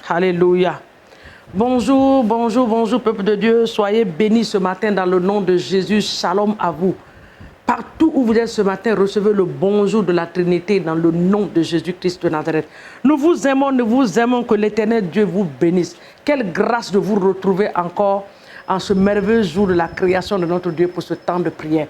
Alléluia. Bonjour, bonjour, bonjour, peuple de Dieu. Soyez bénis ce matin dans le nom de Jésus. Shalom à vous. Partout où vous êtes ce matin, recevez le bonjour de la Trinité dans le nom de Jésus-Christ de Nazareth. Nous vous aimons, que l'Éternel Dieu vous bénisse. Quelle grâce de vous retrouver encore en ce merveilleux jour de la création de notre Dieu pour ce temps de prière.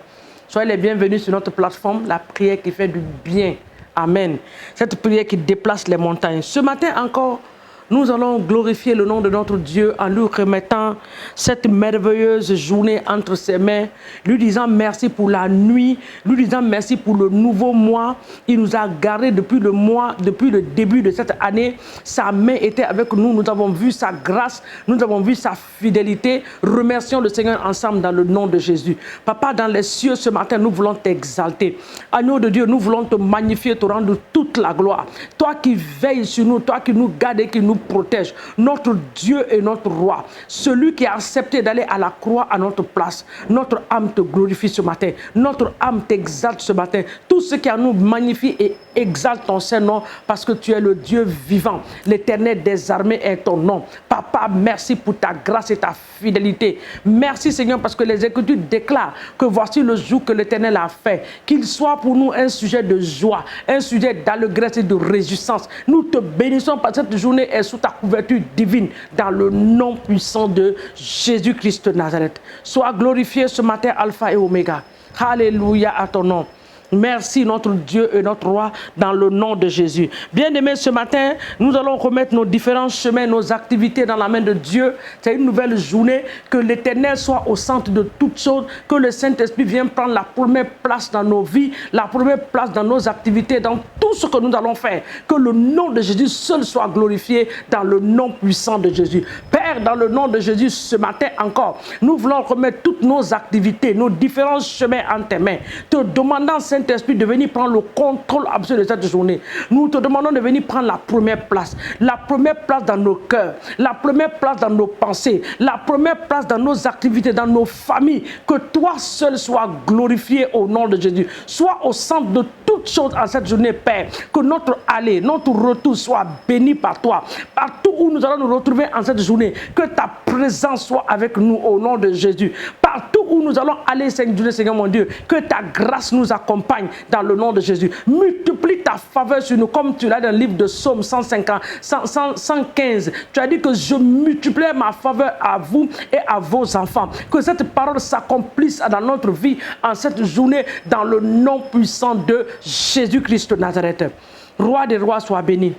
Soyez les bienvenus sur notre plateforme, la prière qui fait du bien. Amen. Cette prière qui déplace les montagnes. Ce matin encore, nous allons glorifier le nom de notre Dieu en lui remettant cette merveilleuse journée entre ses mains, lui disant merci pour la nuit, lui disant merci pour le nouveau mois. Il nous a gardés depuis le début de cette année. Sa main était avec nous, nous avons vu sa grâce, nous avons vu sa fidélité. Remercions le Seigneur ensemble dans le nom de Jésus. Papa, dans les cieux ce matin, nous voulons t'exalter. Agneau de Dieu, nous voulons te magnifier, te rendre toute la gloire. Toi qui veilles sur nous, toi qui nous gardes et qui nous protège, notre Dieu et notre roi, celui qui a accepté d'aller à la croix à notre place. Notre âme te glorifie ce matin, notre âme t'exalte ce matin. Tout ce qui a nous magnifie et exalte ton Saint-Nom parce que tu es le Dieu vivant. L'Éternel des armées est ton nom. Papa, merci pour ta grâce et ta fidélité. Merci Seigneur parce que les Écritures déclarent que voici le jour que l'Éternel a fait. Qu'il soit pour nous un sujet de joie, un sujet d'allégresse et de réjouissance. Nous te bénissons parce que cette journée est sous ta couverture divine dans le nom puissant de Jésus-Christ de Nazareth. Sois glorifié ce matin, Alpha et Oméga. Alléluia à ton nom. Merci notre Dieu et notre roi dans le nom de Jésus. Bien-aimés, ce matin, nous allons remettre nos différents chemins, nos activités dans la main de Dieu. C'est une nouvelle journée. Que l'Éternel soit au centre de toutes choses. Que le Saint-Esprit vienne prendre la première place dans nos vies, la première place dans nos activités, dans tout ce que nous allons faire. Que le nom de Jésus seul soit glorifié dans le nom puissant de Jésus. Père, dans le nom de Jésus, ce matin encore, nous voulons remettre toutes nos activités, nos différents chemins en tes mains. Te demandant, Saint-Esprit, de venir prendre le contrôle absolu de cette journée. Nous te demandons de venir prendre la première place dans nos cœurs, la première place dans nos pensées, la première place dans nos activités, dans nos familles. Que toi seul sois glorifié au nom de Jésus. Sois au centre de toutes choses en cette journée, Père. Que notre aller, notre retour soit béni par toi. Partout où nous allons nous retrouver en cette journée, que ta présence soit avec nous au nom de Jésus. Partout où nous allons aller, Seigneur mon Dieu, que ta grâce nous accompagne dans le nom de Jésus. Multiplie ta faveur sur nous, comme tu l'as dans le livre de Psaume 115. Tu as dit que je multiplie ma faveur à vous et à vos enfants. Que cette parole s'accomplisse dans notre vie en cette journée, dans le nom puissant de Jésus-Christ de Nazareth. Roi des rois, sois béni.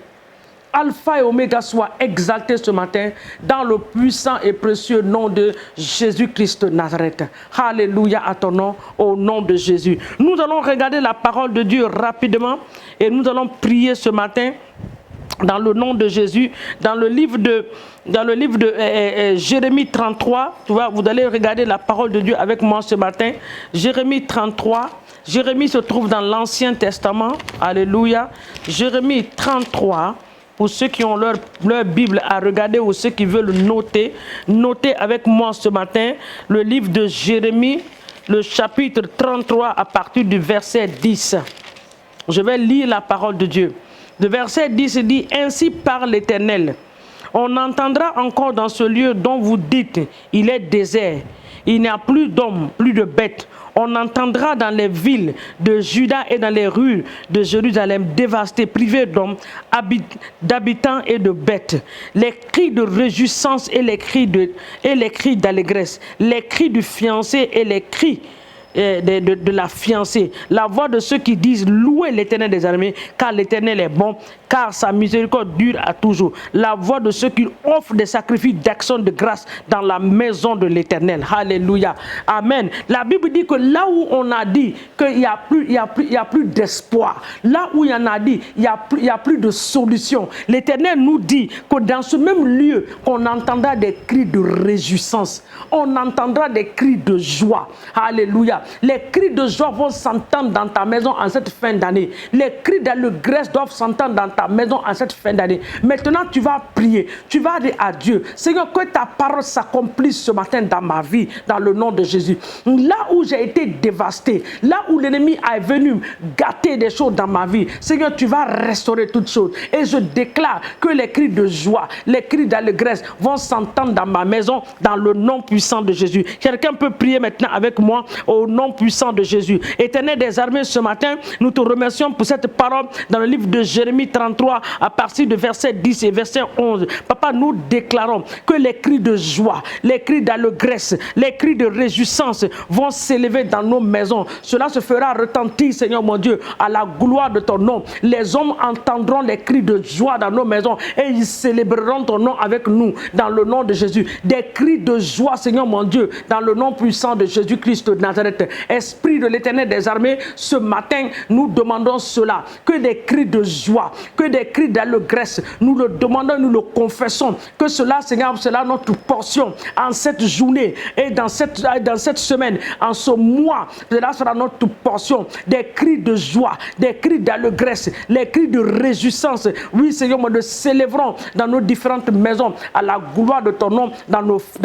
Alpha et Oméga soit exalté ce matin dans le puissant et précieux nom de Jésus-Christ de Nazareth. Alléluia à ton nom, au nom de Jésus. Nous allons regarder la parole de Dieu rapidement et nous allons prier ce matin dans le nom de Jésus, dans le livre de Jérémie 33. Tu vois, vous allez regarder la parole de Dieu avec moi ce matin. Jérémie 33. Jérémie se trouve dans l'Ancien Testament. Alléluia. Jérémie 33. Pour ceux qui ont leur Bible à regarder ou ceux qui veulent noter, notez avec moi ce matin le livre de Jérémie, le chapitre 33 à partir du verset 10. Je vais lire la parole de Dieu. Le verset 10 dit « Ainsi parle l'Éternel. On entendra encore dans ce lieu dont vous dites, il est désert. Il n'y a plus d'hommes, plus de bêtes. On entendra dans les villes de Juda et dans les rues de Jérusalem dévastées, privées d'hommes, d'habitants et de bêtes. Les cris de réjouissance et les cris d'allégresse, les cris du fiancé et les cris de la fiancée. La voix de ceux qui disent louez l'Éternel des armées, car l'Éternel est bon, car sa miséricorde dure à toujours. La voix de ceux qui offrent des sacrifices d'action de grâce dans la maison de l'Éternel. Alléluia. Amen. La Bible dit que là où on a dit qu'il n'y a plus d'espoir, là où il y en a dit il n'y a plus de solution, l'Éternel nous dit que dans ce même lieu, on entendra des cris de réjouissance, on entendra des cris de joie. Alléluia. Les cris de joie vont s'entendre dans ta maison en cette fin d'année. Les cris d'allégresse doivent s'entendre dans ta maison en cette fin d'année. Maintenant, tu vas prier. Tu vas dire à Dieu, Seigneur, que ta parole s'accomplisse ce matin dans ma vie, dans le nom de Jésus. Là où j'ai été dévasté, là où l'ennemi est venu gâter des choses dans ma vie, Seigneur, tu vas restaurer toutes choses. Et je déclare que les cris de joie, les cris d'allégresse vont s'entendre dans ma maison, dans le nom puissant de Jésus. Quelqu'un peut prier maintenant avec moi au nom puissant de Jésus. Éternel des armées, ce matin, nous te remercions pour cette parole dans le livre de Jérémie 33 à partir de verset 10 et verset 11. Papa, nous déclarons que les cris de joie, les cris d'allégresse, les cris de réjouissance vont s'élever dans nos maisons. Cela se fera retentir, Seigneur mon Dieu, à la gloire de ton nom. Les hommes entendront les cris de joie dans nos maisons et ils célébreront ton nom avec nous dans le nom de Jésus. Des cris de joie, Seigneur mon Dieu, dans le nom puissant de Jésus-Christ de Nazareth. Esprit de l'Éternel des armées, ce matin, nous demandons cela, que des cris de joie, que des cris d'allégresse, nous le demandons, nous le confessons, que cela, Seigneur, cela notre portion en cette journée et dans cette semaine, en ce mois, cela sera notre portion, des cris de joie, des cris d'allégresse, les cris de réjouissance. Oui, Seigneur, nous célébrons dans nos différentes maisons à la gloire de ton nom, dans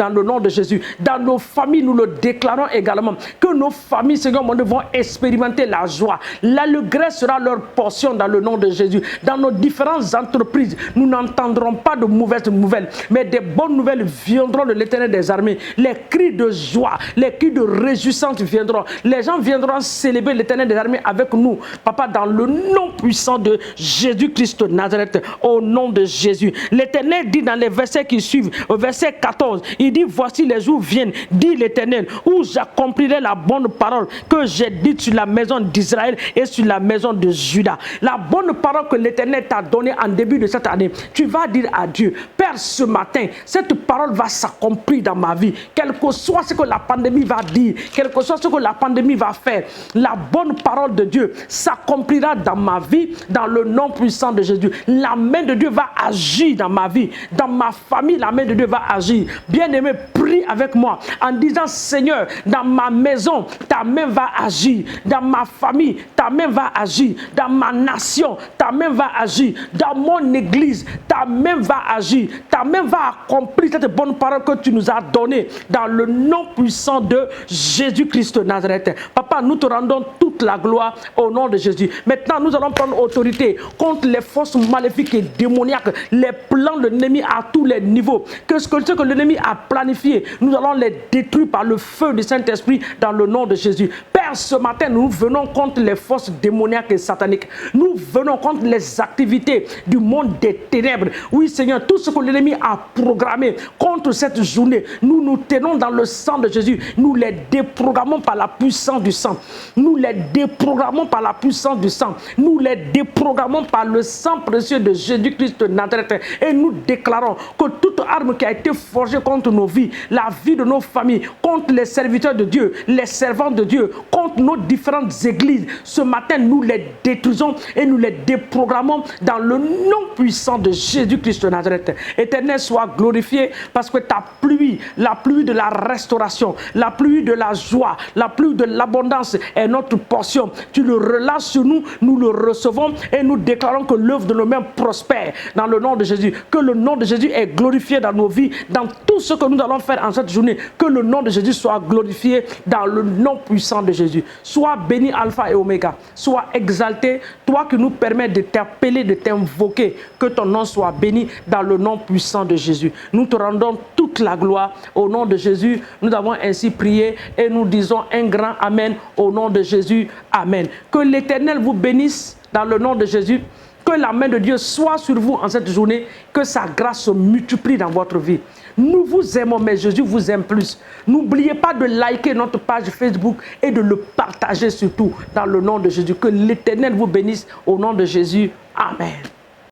le nom de Jésus. Dans nos familles, nous le déclarons également, que nos familles, Seigneur, nous devons expérimenter la joie. L'allégresse sera leur portion dans le nom de Jésus. Dans nos différentes entreprises, nous n'entendrons pas de mauvaises nouvelles, mais des bonnes nouvelles viendront de l'Éternel des armées. Les cris de joie, les cris de réjouissance viendront. Les gens viendront célébrer l'Éternel des armées avec nous, Papa, dans le nom puissant de Jésus-Christ de Nazareth, au nom de Jésus. L'Éternel dit dans les versets qui suivent, au verset 14, il dit, voici les jours viennent, dit l'Éternel, où j'accomplirai la bonne parole que j'ai dite sur la maison d'Israël et sur la maison de Juda. La bonne parole que l'Éternel t'a donnée en début de cette année, tu vas dire à Dieu, Père, ce matin, cette parole va s'accomplir dans ma vie. Quel que soit ce que la pandémie va dire, quel que soit ce que la pandémie va faire, la bonne parole de Dieu s'accomplira dans ma vie, dans le nom puissant de Jésus. La main de Dieu va agir dans ma vie, dans ma famille, la main de Dieu va agir. Bien-aimé, prie avec moi en disant, Seigneur, dans ma maison, ta main va agir. Dans ma famille, ta main va agir. Dans ma nation, ta main va agir. Dans mon église, ta main va agir. Ta main va accomplir cette bonne parole que tu nous as donnée dans le nom puissant de Jésus-Christ de Nazareth. Papa, nous te rendons toute la gloire au nom de Jésus. Maintenant, nous allons prendre autorité contre les forces maléfiques et démoniaques, les plans de l'ennemi à tous les niveaux. Que ce que l'ennemi a planifié, nous allons les détruire par le feu du Saint-Esprit dans le nom de Jésus. Père, ce matin, nous venons contre les forces démoniaques et sataniques. Nous venons contre les activités du monde des ténèbres. Oui, Seigneur, tout ce que l'ennemi a programmé contre cette journée, nous nous tenons dans le sang de Jésus. Nous les déprogrammons par la puissance du sang. Nous les déprogrammons par la puissance du sang. Nous les déprogrammons par le sang précieux de Jésus-Christ de Nazareth. Et nous déclarons que toute arme qui a été forgée contre nos vies, la vie de nos familles, contre les serviteurs de Dieu, les servants de Dieu, contre nos différentes églises, ce matin, nous les détruisons et nous les déprogrammons dans le nom puissant de Jésus-Christ de Nazareth. Éternel, sois glorifié parce que ta pluie, la pluie de la restauration, la pluie de la joie, la pluie de l'abondance est notre portion. Tu le relâches sur nous, nous le recevons et nous déclarons que l'œuvre de nos mains prospère dans le nom de Jésus. Que le nom de Jésus est glorifié dans nos vies, dans tout ce que nous allons faire en cette journée. Que le nom de Jésus soit glorifié dans le nom puissant de Jésus. Sois béni Alpha et Oméga. Sois exalté, toi qui nous permets de t'appeler, de t'invoquer. Que ton nom soit béni dans le nom puissant de Jésus. Nous te rendons toute la gloire au nom de Jésus. Nous avons ainsi prié et nous disons un grand Amen au nom de Jésus. Amen. Que l'Éternel vous bénisse dans le nom de Jésus. Que la main de Dieu soit sur vous en cette journée. Que sa grâce se multiplie dans votre vie. Nous vous aimons, mais Jésus vous aime plus. N'oubliez pas de liker notre page Facebook et de le partager surtout dans le nom de Jésus. Que l'Éternel vous bénisse au nom de Jésus. Amen.